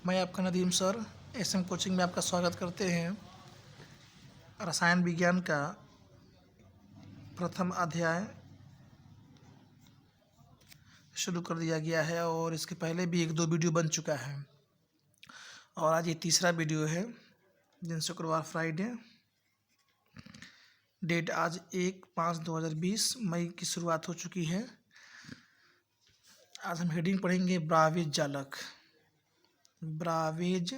मैं आपका Nadeem sir SM coaching में आपका स्वागत करते हैं। रसायन विज्ञान का प्रथम अध्याय शुरू कर दिया गया है और इसके पहले भी एक दो वीडियो बन चुका है और आज ये तीसरा वीडियो है। दिन शुक्रवार फ्राइडे, डेट आज 1/5/2020 मई की शुरुआत हो चुकी है। आज हम हेडिंग पढ़ेंगे ब्रावेज जालक। ब्रावेज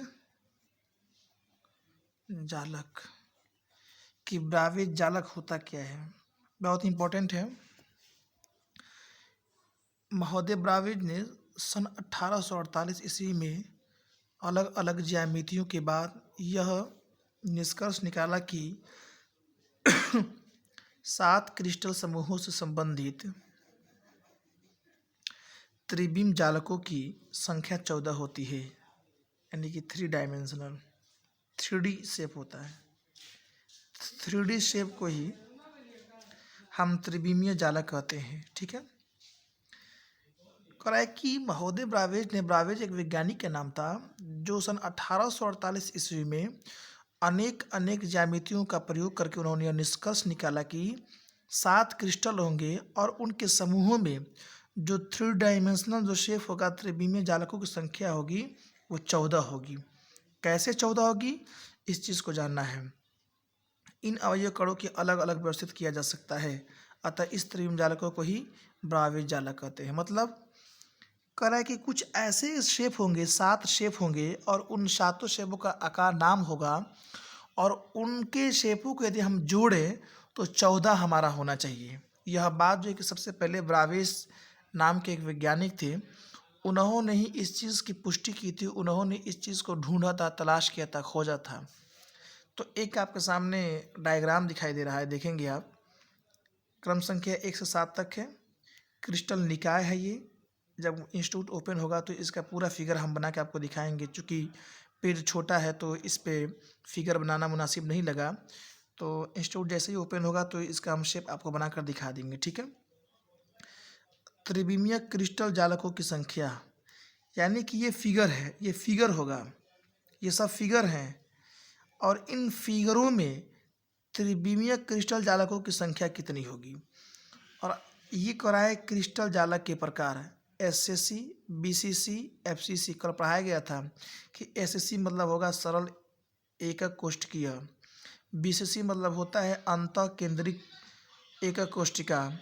जालक कि ब्रावेज जालक होता क्या है, बहुत इम्पोर्टेंट है। महोदय ब्रावेज ने सन 1848 ईस्वी में अलग अलग ज्यामितियों के बाद यह निष्कर्ष निकाला कि 7 क्रिस्टल समूहों से संबंधित त्रिविम जालकों की संख्या 14 होती है, यानी कि 3 डायमेंशनल 3D शेप होता है। 3D शेप को ही हम त्रिविमीय जालक कहते हैं। ठीक है, कह रहा है कि महोदय ब्रावेज एक वैज्ञानिक का नाम था जो सन 1848 ईस्वी में अनेक ज्यामितियों का प्रयोग करके उन्होंने यह निष्कर्ष निकाला कि 7 क्रिस्टल होंगे और उनके समूहों में जो 3 डायमेंशनल जो शेप होगा त्रिविमीय जालकों की संख्या होगी वो 14 होगी। कैसे 14 होगी, इस चीज़ को जानना है। इन अवयव कणों की अलग अलग व्यवस्थित किया जा सकता है, अतः इस त्रिविम जालकों को ही ब्रावेज जालक कहते हैं। मतलब कह रहा है कि कुछ ऐसे शेप होंगे, 7 शेप होंगे और उन 7 शेपों का आकार नाम होगा और उनके शेपों को यदि हम जोड़ें तो 14 हमारा होना चाहिए। यह बात जो है कि सबसे पहले ब्रावेज नाम के एक वैज्ञानिक थे, उन्होंने ही इस चीज़ की पुष्टि की थी। उन्होंने इस चीज़ को ढूंढा था, तलाश किया था, खोजा था। तो एक आपके सामने डायग्राम दिखाई दे रहा है, देखेंगे आप। क्रम संख्या 1 से 7 तक है। क्रिस्टल निकाय है ये। जब इंस्टीट्यूट ओपन होगा तो इसका पूरा फिगर हम बना के आपको दिखाएंगे। चूँकि पेज छोटा है तो इस पे फिगर बनाना मुनासिब नहीं लगा, तो इंस्टीट्यूट जैसे ही ओपन होगा तो इसका हम शेप आपको बनाकर दिखा देंगे। ठीक है, त्रिविमीय क्रिस्टल जालकों की संख्या, यानी कि ये फिगर है, ये फिगर होगा, ये सब फिगर हैं और इन फिगरों में त्रिविमीय क्रिस्टल जालकों की संख्या कितनी होगी। और ये कराए क्रिस्टल जालक के प्रकार एसएससी, बीसीसी, एफसीसी। कल पढ़ाया गया था कि एसएससी मतलब होगा सरल एकक कोष्ठकीय, बीसीसी मतलब होता है अंतः केंद्रित एकक कोष्ठिका,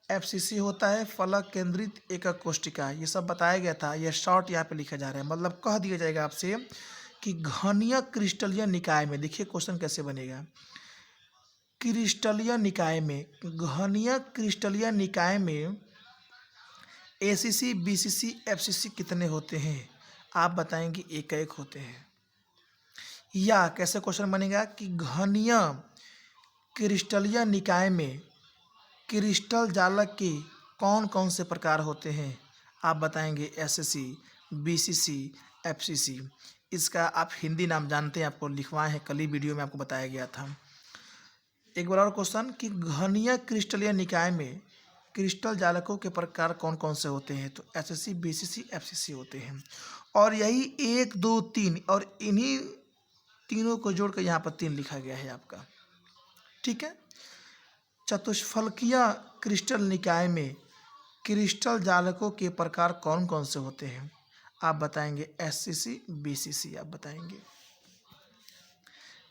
एफसीसी होता है फलक केंद्रित एकक कोष्ठिका। ये सब बताया गया था। यह शॉर्ट यहाँ पे लिखा जा रहा है, मतलब कह दिया जाएगा आपसे कि घनीय क्रिस्टलीय निकाय में, देखिए क्वेश्चन कैसे बनेगा। क्रिस्टलीय निकाय में, घनीय क्रिस्टलीय निकाय में एसीसी, बीसीसी, एफसीसी कितने होते हैं, आप बताएंगे एक होते हैं। या कैसे क्वेश्चन बनेगा कि घनीय क्रिस्टलीय निकाय में क्रिस्टल जालक के कौन कौन से प्रकार होते हैं, आप बताएंगे एसएससी, बीसीसी, एफसीसी। इसका आप हिंदी नाम जानते हैं, आपको लिखवाए हैं, कल ही वीडियो में आपको बताया गया था। एक बार और क्वेश्चन कि घनीय क्रिस्टलीय निकाय में क्रिस्टल जालकों के प्रकार कौन कौन से होते हैं, तो एसएससी, बीसीसी, एफसीसी होते हैं। और यही 1 2 3 और इन्हीं तीनों को जोड़कर यहाँ पर 3 लिखा गया है आपका। ठीक है, चतुष्फलकीय क्रिस्टल निकाय में क्रिस्टल जालकों के प्रकार कौन कौन से होते हैं, आप बताएंगे एससीसी, बीसीसी, आप बताएंगे।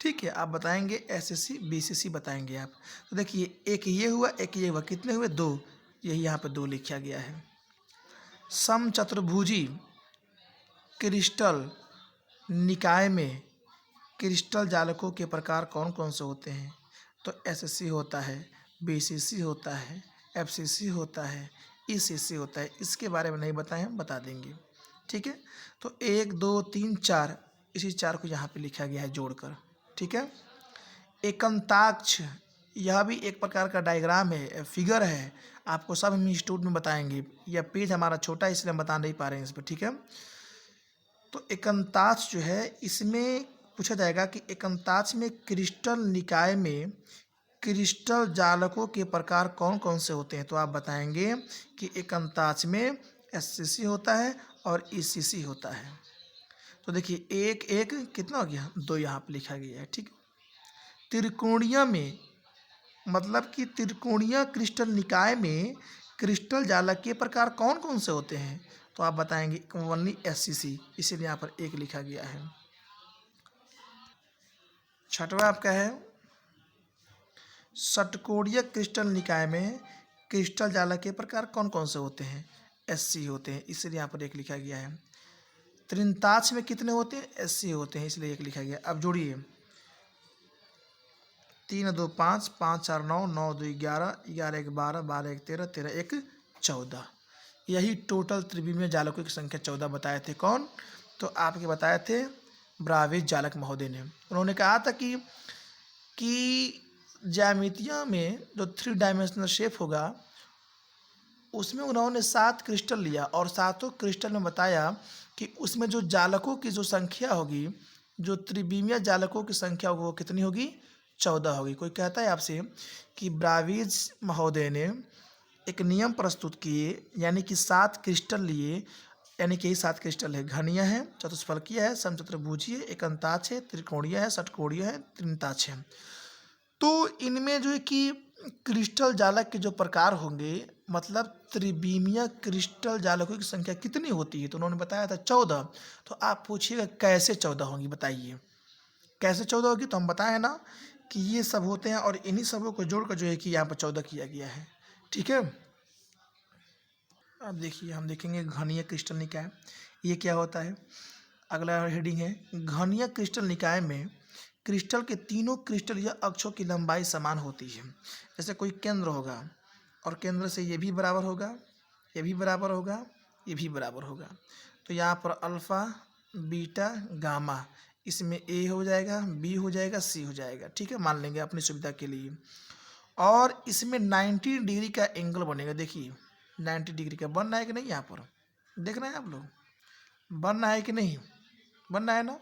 ठीक है, आप बताएंगे एसएससी, बीसीसी बताएंगे आप। तो देखिए एक ये हुआ, एक ये हुआ, कितने हुए, 2। यही यहाँ पे 2 लिखा गया है। समचतुर्भुजी क्रिस्टल निकाय में क्रिस्टल जालकों के प्रकार कौन कौन से होते हैं, तो एसएससी होता है, बीसीसी होता है, एफसीसी होता है, ईसीसी होता है। इसके बारे में नहीं बताएं, हम बता देंगे। ठीक है, तो 1 2 3 4, इसी 4 को यहाँ पे लिखा गया है जोड़कर। ठीक है, एकंताक्ष, यह भी एक प्रकार का डायग्राम है, फिगर है, आपको सब हम इंस्टीट्यूट में बताएंगे। यह पेज हमारा छोटा है इसलिए हम बता नहीं पा रहे हैं इस पर। ठीक है, तो एकंताक्ष जो है इसमें पूछा जाएगा कि एकंताक्ष में क्रिस्टल निकाय में क्रिस्टल जालकों के प्रकार कौन कौन से होते हैं, तो आप बताएंगे कि एकंताक्ष में एससीसी होता है और ईसीसी होता है। तो देखिए एक एक कितना हो गया, 2 यहाँ पे लिखा गया है। ठीक है। त्रिकोणीय में मतलब कि त्रिकोणीय क्रिस्टल निकाय में क्रिस्टल जालक के प्रकार कौन कौन से होते हैं? तो आप बताएंगे ओनली एससीसी, इसीलिए यहाँ पर एक लिखा गया है। छठवा आपका है षटकोणीय क्रिस्टल निकाय में क्रिस्टल जालक के प्रकार कौन कौन से होते हैं? एससी होते हैं, इसलिए यहाँ पर एक लिखा गया है। त्रिंताक्ष में कितने होते हैं? एससी होते हैं, इसलिए एक लिखा गया। अब जोड़िए 3 2 5 5 4 9 9 2 11 11 1 12 12 1 13 13 1 14, यही टोटल त्रिविमीय जालकों की संख्या 14 बताए थे। कौन? तो आपके बताए थे ब्राविज जालक महोदय ने। उन्होंने कहा था कि ज्यामितियों में जो 3 डायमेंशनल शेप होगा उसमें उन्होंने 7 क्रिस्टल लिया और सातों क्रिस्टल में बताया कि उसमें जो जालकों की जो संख्या होगी, जो त्रिविमीय जालकों की संख्या होगी वो कितनी होगी? 14 होगी। कोई कहता है आपसे कि ब्राविज महोदय ने एक नियम प्रस्तुत किए, यानी कि 7 क्रिस्टल लिए, यानी कि यही 7 क्रिस्टल है। घनीय है, चतुष्फलकीय है, समचतुर्भुजीय, एकांताक्ष है, त्रिकोणीय है, षटकोणीय है, त्रिंताक्ष है। तो इनमें जो है कि क्रिस्टल जालक के जो प्रकार होंगे, मतलब त्रिविमीय क्रिस्टल जालकों की संख्या कितनी होती है? तो उन्होंने बताया था 14। तो आप पूछिएगा कैसे 14 होंगी, बताइए कैसे 14 होगी? तो हम बताए ना कि ये सब होते हैं और इन्हीं सबों को जोड़कर जो है कि यहाँ पर 14 किया गया है। ठीक है। अब देखिए हम देखेंगे घनीय क्रिस्टल निकाय, ये क्या होता है। अगला हेडिंग है घनीय क्रिस्टल निकाय में क्रिस्टल के तीनों क्रिस्टल या अक्षों की लंबाई समान होती है। जैसे कोई केंद्र होगा और केंद्र से ये भी बराबर होगा, ये भी बराबर होगा, ये भी बराबर होगा। तो यहाँ पर अल्फ़ा बीटा गामा, इसमें ए हो जाएगा, बी हो जाएगा, सी हो जाएगा। ठीक है, मान लेंगे अपनी सुविधा के लिए। और इसमें 90 डिग्री का एंगल बनेगा। देखिए 90 डिग्री का बनना है कि नहीं, यहाँ पर देख रहे हैं आप लोग, बनना है कि नहीं? बनना है ना।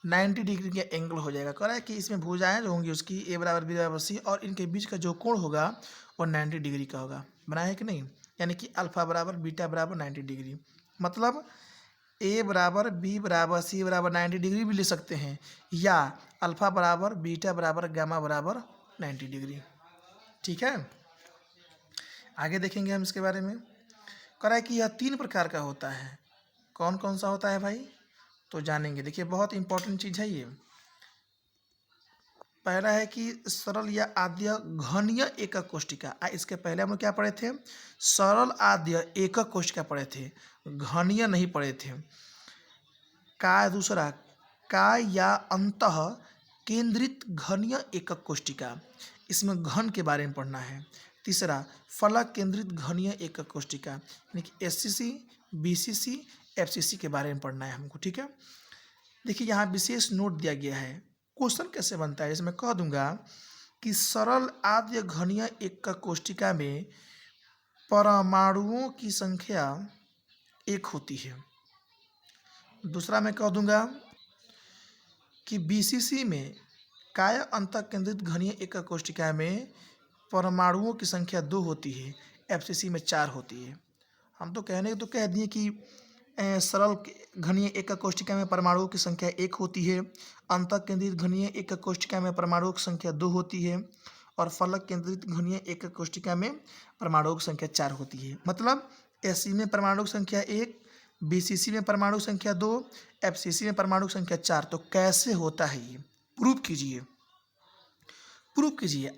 90 डिग्री का एंगल हो जाएगा। कह रहा है कि इसमें भुजाएं जो होंगी उसकी ए बराबर बी बराबर सी, और इनके बीच का जो कोण होगा वो 90 डिग्री का होगा। बना है कि नहीं? यानी कि अल्फा बराबर बीटा बराबर 90 डिग्री, मतलब ए बराबर बी बराबर सी बराबर 90 डिग्री भी ले सकते हैं, या अल्फा बराबर बीटा बराबर गामा बराबर 90 डिग्री। ठीक है, आगे देखेंगे हम इसके बारे में। कह रहा है कि यह 3 प्रकार का होता है। कौन कौन सा होता है भाई? तो जानेंगे। देखिए बहुत इंपॉर्टेंट चीज़ है ये। पहला है कि सरल या आद्य घनीय एकक कोष्टिका। इसके पहले हम लोग क्या पढ़े थे? सरल आद्य एकक कोष्टिका पढ़े थे, घनीय नहीं पढ़े थे। का दूसरा का या अंतः केंद्रित घनीय एकक कोष्टिका, इसमें घन के बारे में पढ़ना है। तीसरा फलक केंद्रित घनीय एकक कोष्टिका, यानी कि एससीसी, बीसीसी, एफसीसी के बारे में पढ़ना है हमको। ठीक है। देखिए यहाँ विशेष नोट दिया गया है। क्वेश्चन कैसे बनता है, इसमें कह दूंगा कि सरल आद्य घनीय एकक कोष्टिका में परमाणुओं की संख्या 1 होती है। दूसरा मैं कह दूंगा कि बीसीसी में काय अंतः केंद्रित घनीय एकक कोष्टिका में परमाणुओं की संख्या 2 होती है, एफसीसी में 4 होती है। हम तो कहने तो कह दिए कि सरल घनीय एकक कोष्टिका में परमाणुओं की संख्या 1 होती है, अंतः केंद्रित घनीय एकक कोष्टिका में परमाणुओं की संख्या 2 होती है, और फलक केंद्रित घनीय एकक कोष्टिका में परमाणुओं की संख्या 4 होती है। मतलब एससी में परमाणु की संख्या 1, बीसीसी में परमाणु संख्या 2, एफसीसी में परमाणु संख्या 4। तो कैसे होता है ये? प्रूफ कीजिए, प्रूफ कीजिए।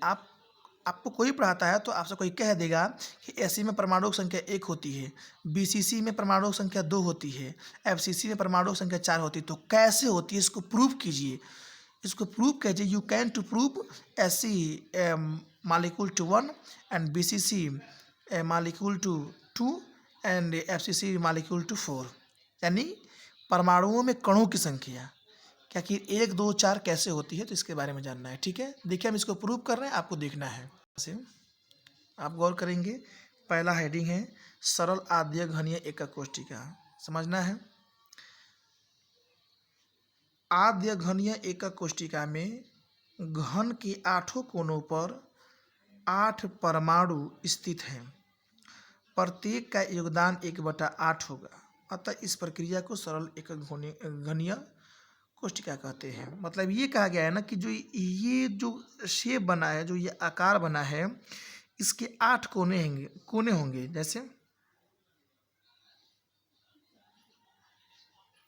आपको कोई पढ़ाता है तो आपसे कोई कह देगा कि एससी में परमाणु संख्या 1 होती है, बीसीसी में परमाणु संख्या 2 होती है, एफसीसी में परमाणु संख्या 4 होती है। तो कैसे होती है इसको प्रूफ कीजिए, इसको प्रूफ कीजिए। You can to prove SC molecule to 1 and BCC molecule to 2 and FCC molecule to 4, यानी परमाणुओं में कणों की संख्या क्या कि 1 2 4 कैसे होती है, तो इसके बारे में जानना है। ठीक है, देखिए हम इसको प्रूव कर रहे हैं, आपको देखना है। से आप गौर करेंगे, पहला हेडिंग है सरल आद्य घनीय एकक कोष्टिका, समझना है। आद्य घनीय एकक कोष्टिका में घन के 8 कोनों पर 8 परमाणु स्थित हैं। प्रत्येक का योगदान 1/8 होगा। अतः इस प्रक्रिया को सरल एकक घनीय कोष्टिका कहते हैं। मतलब ये कहा गया है ना कि जो ये जो शेप बना है, जो ये आकार बना है, इसके 8 कोने होंगे। जैसे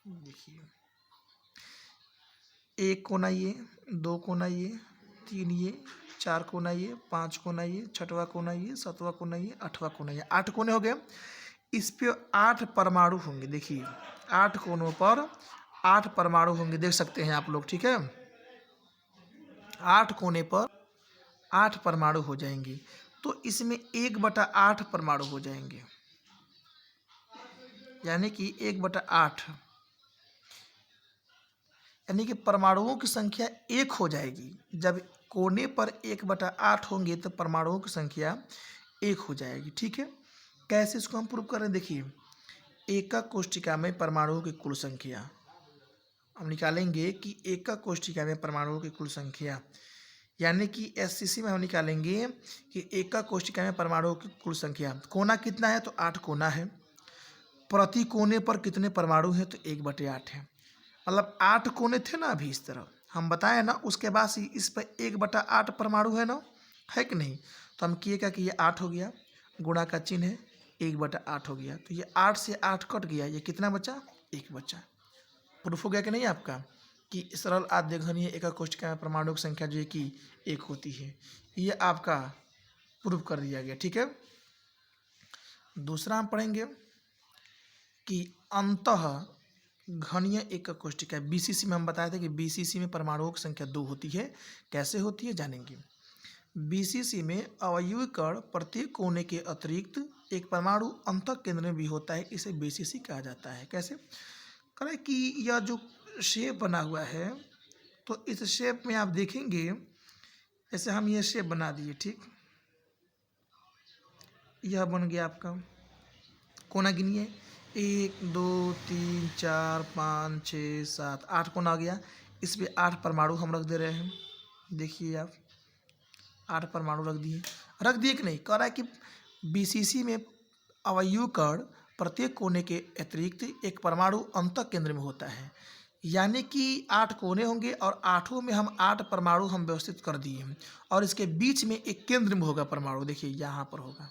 देखिए, एक कोना ये, दो कोना ये, तीन ये, चार कोना ये, पांच कोना ये, छठवां कोना ये, सातवां कोना ये, आठवां कोना ये, 8 कोने हो गए। इस पे 8 परमाणु होंगे। देखिए 8 कोनों पर 8 परमाणु होंगे, देख सकते हैं आप लोग। ठीक है, 8 कोने पर 8 परमाणु हो जाएंगे। तो इसमें 1/8 परमाणु हो जाएंगे, यानी कि 1/8, यानी कि परमाणुओं की संख्या 1 हो जाएगी। जब कोने पर 1/8 होंगे तो परमाणुओं की संख्या 1 हो जाएगी। ठीक है, कैसे इसको हम प्रूव कर रहे हैं? देखिए, एकक कोष्टिका में परमाणुओं की कुल संख्या हम निकालेंगे कि एकक कोष्टिका में परमाणुओं की कुल संख्या, यानी कि एससीसी में हम निकालेंगे कि एकक कोष्टिका में परमाणुओं की कुल संख्या। कोना कितना है? तो 8 कोना है। प्रति कोने पर कितने परमाणु हैं? तो 1/8 है। मतलब 8 कोने थे ना अभी, इस तरह हम बताए ना, उसके बाद इस पर 1/8 परमाणु है ना, है कि नहीं? तो हम किएगा कि ये 8 हो गया, गुणा का चिन्ह है, 1/8 हो गया। तो ये 8 से 8 कट गया, ये कितना बचा? 1 बचा। प्रूफ हो गया कि नहीं आपका कि सरल आद्य घनीय एकक कोष्टिका में परमाणु की संख्या जो है कि 1 होती है। ये आपका प्रूफ कर दिया गया। ठीक है, दूसरा हम पढ़ेंगे कि अंतः घनीय एकक कोष्टिका बीसीसी में हम बताए थे कि बीसीसी में परमाणुओं की संख्या 2 होती है। कैसे होती है जानेंगे। बीसीसी में अवयवी कण प्रत्येक कोने के अतिरिक्त एक परमाणु अंतः केंद्र में भी होता है, इसे बीसीसी कहा जाता है। कैसे करें कि यह जो शेप बना हुआ है, तो इस शेप में आप देखेंगे, जैसे हम ये शेप बना दिए, ठीक, यह बन गया आपका कोना। गिनिए, 1 2 3 4 5 6 7 8 कोना आ गया। इस पे 8 परमाणु हम रख दे रहे हैं। देखिए आप 8 परमाणु रख दिए कि नहीं? कह रहा है कि बीसीसी में अवयवी कण प्रत्येक कोने के अतिरिक्त एक परमाणु अंतः केंद्र में होता है, यानी कि 8 कोने होंगे और 8 में हम 8 परमाणु हम व्यवस्थित कर दिए हैं, और इसके बीच में एक केंद्र में होगा परमाणु। देखिए यहाँ पर होगा,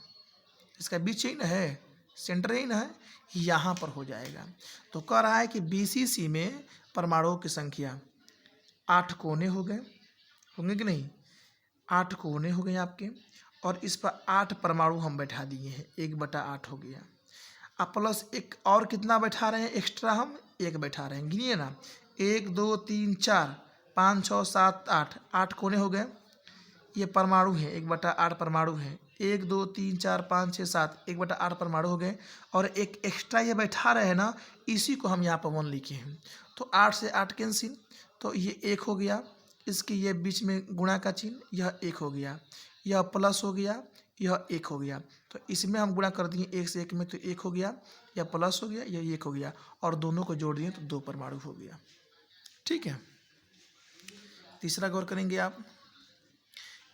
इसका बीच यही ना है, सेंटर यही ना है, यहाँ पर हो जाएगा। तो कह रहा है कि बीसीसी में परमाणुओं की संख्या 8 कोने हो गए, होंगे कि नहीं? 8 कोने हो गए आपके, और इस पर 8 परमाणु हम बैठा दिए हैं, 1/8 हो गया। अब प्लस एक और कितना बैठा रहे हैं एक्स्ट्रा? हम 1 बैठा रहे हैं। गिनिए ना, 1 2 3 4 5 6 7 8, 8 कोने हो गए। ये परमाणु है, 1/8 परमाणु है। 1 2 3 4 5 6 7, 1/8 परमाणु हो गए, और एक एक्स्ट्रा ये बैठा रहे हैं ना, इसी को हम यहाँ पर 1 लिखे हैं। तो 8 से 8 कैंसिल, तो ये 1 हो गया। इसके ये बीच में गुणा का चिन्ह, यह 1 हो गया, यह प्लस हो गया, यह 1 हो गया। तो इसमें हम गुणा कर दिए 1 से 1 में, तो 1 हो गया, यह प्लस हो गया, यह 1 हो गया, और दोनों को जोड़ दिए तो 2 परमाणु हो गया। ठीक है, तीसरा गौर करेंगे आप।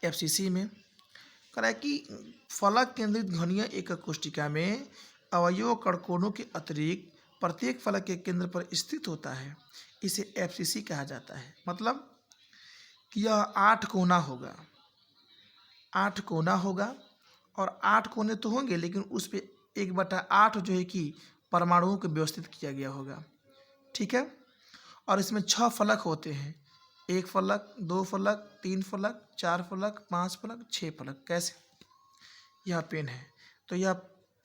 एफसीसी में कह रहा है कि फलक केंद्रित घनीय एकक कोष्टिका में अवयव कण कोनों के अतिरिक्त प्रत्येक फलक के केंद्र पर स्थित होता है, इसे एफसीसी कहा जाता है। मतलब कि यह 8 कोना होगा, 8 कोना होगा, और 8 कोने तो होंगे, लेकिन उस पर 1/8 जो है कि परमाणुओं को व्यवस्थित किया गया होगा। ठीक है, और इसमें 6 फलक होते हैं, 1 फलक, 2 फलक, 3 फलक, 4 फलक, 5 फलक, 6 फलक। कैसे? यह पेन है, तो यह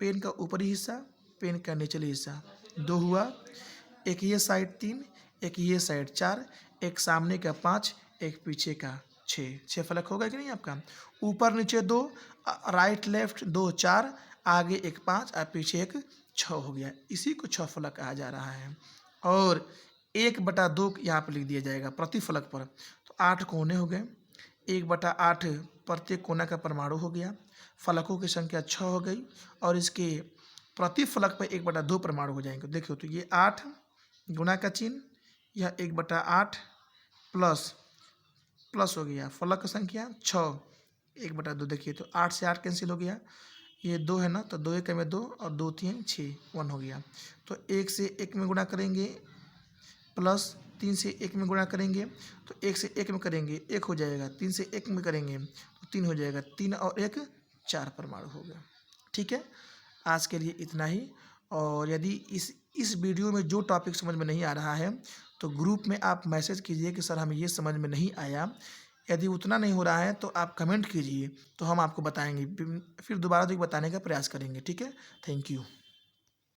पेन का ऊपरी हिस्सा, पेन का निचली हिस्सा, 2 हुआ। एक ये साइड 3, एक ये साइड 4, एक सामने का 5, एक पीछे का 6 फलक होगा कि नहीं आपका? ऊपर नीचे 2, राइट लेफ्ट 2 4, आगे एक 5 और पीछे एक 6 हो गया। इसी को 6 फलक कहा जा रहा है। और 1/2 यहाँ पर लिख दिया जाएगा प्रति फलक पर। तो 8 कोने हो गए, 1/8 प्रत्येक कोना का परमाणु हो गया, फलकों की संख्या 6 हो गई, और इसके प्रति फलक पर 1/2 परमाणु हो जाएंगे। देखियो, तो ये 8 गुणा का चिन्ह, यह 1/8 प्लस प्लस हो गया, फलक की संख्या 6, 1/2। देखिए, तो 8 से 8 कैंसिल हो गया, ये 2 है ना, तो 2 एक में 2 और 2 3 6, 1 हो गया। तो 1 से 1 में गुणा करेंगे प्लस 3 से 1 में गुणा करेंगे, तो 1 से 1 में करेंगे 1 हो जाएगा, 3 से 1 में करेंगे तो 3 हो जाएगा, 3 और 1 4 परमाणु हो गया। ठीक है, आज के लिए इतना ही। और यदि इस वीडियो में जो टॉपिक समझ में नहीं आ रहा है तो ग्रुप में आप मैसेज कीजिए कि सर हमें ये समझ में नहीं आया। यदि उतना नहीं हो रहा है तो आप कमेंट कीजिए, तो हम आपको बताएंगे, फिर दोबारा तो बताने का प्रयास करेंगे। ठीक है, थैंक यू।